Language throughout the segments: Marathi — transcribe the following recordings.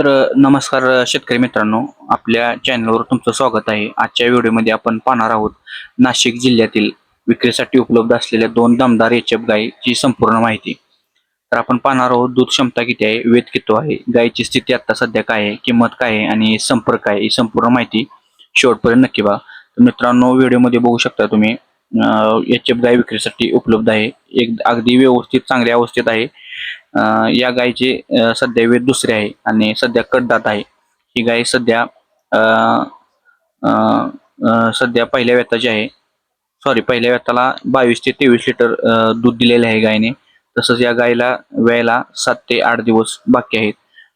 नमस्कार शेतकरी मित्रांनो, आपल्या चॅनलवर तुमचं स्वागत आहे. आजच्या व्हिडिओमध्ये आपण पाहणार आहोत नाशिक जिल्ह्यातील विक्रीसाठी उपलब्ध असलेल्या 2 दमदार एच-एफ गायीची संपूर्ण माहिती. तर आपण पाहणार आहोत दूध क्षमता किती आहे, वेत किती आहे, गायीची स्थिती आता सध्या काय आहे, किंमत काय आहे आणि संपर्क काय, ही संपूर्ण माहिती शेवटपर्यंत नक्की पहा. तर मित्रांनो, व्हिडिओमध्ये बघू शकता तुम्ही एच-एफ गाय विक्रीसाठी उपलब्ध आहे. एक अगदी व्यवस्थित चांगल्या अवस्थेत आहे. या गायीचे सध्या वेत दुसरे आहे आणि सध्या कडदात आहे. ही गाय सध्या अ, अ, सध्या पहिल्या वेताची आहे. पहिल्या वेताला 22 ते 23 लिटर दूध दिलेले आहे गायने. तसंच या गायीला वेळेला 7 ते 8 दिवस बाकी आहेत.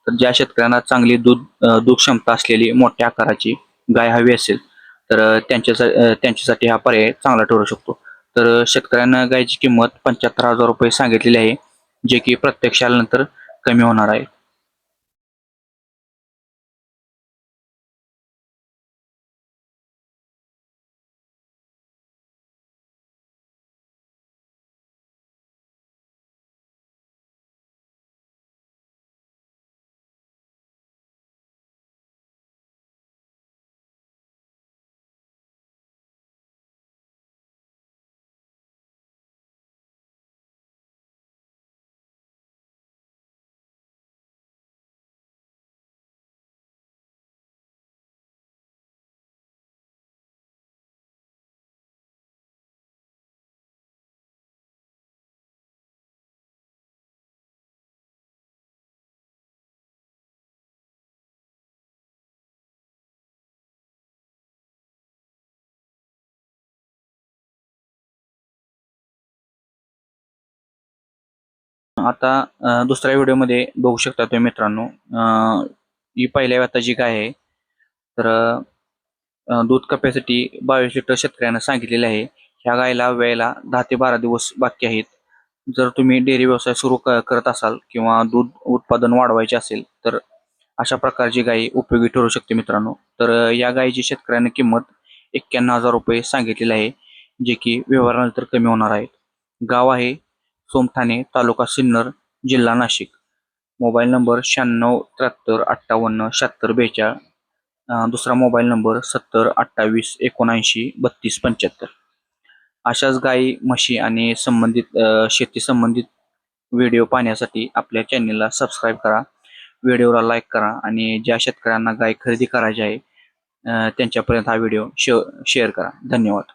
तर ज्या शेतकऱ्यांना चांगली दूध क्षमता असलेली मोठ्या आकाराची गाय हवी असेल तर त्यांच्यासाठी हा पर्याय चांगला ठरू शकतो. तर शेतकऱ्यांना गायची किंमत 75,000 रुपये सांगितलेली आहे, जे की प्रत्यक्ष आल्यानंतर कमी होणार आहे. आता दुसऱ्या व्हिडिओमध्ये बघू शकता तुम्ही मित्रांनो, ही पहिल्या व्यताची गाय आहे. तर दूध कॅपॅसिटी 22 लिटर शेतकऱ्यांना सांगितलेले आहे. ह्या गायीला वेळेला 10 ते 12 दिवस बाकी आहेत. जर तुम्ही डेअरी व्यवसाय सुरू करत असाल किंवा दूध उत्पादन वाढवायचे असेल तर अशा प्रकारची गायी उपयोगी ठरू शकते मित्रांनो. तर या गायीची शेतकऱ्यांना किंमत 91,000 रुपये सांगितलेली आहे, जे की व्यवहारानंतर कमी होणार आहे. गाव आहे सोमठाणे, तालुका सिन्नर, जिल्हा नाशिक. Mobile number 96 73 58 76 42. दुसरा मोबाईल नंबर 70 28 79 32 75. अशाच गायी, म्हशी आणि शेती संबंधित व्हिडिओ पाहण्यासाठी आपल्या चॅनलला सबस्क्राईब करा, व्हिडिओला लाईक करा आणि ज्या शेतकऱ्यांना गाय खरेदी करायची आहे त्यांच्यापर्यंत हा व्हिडिओ शेअर करा. धन्यवाद.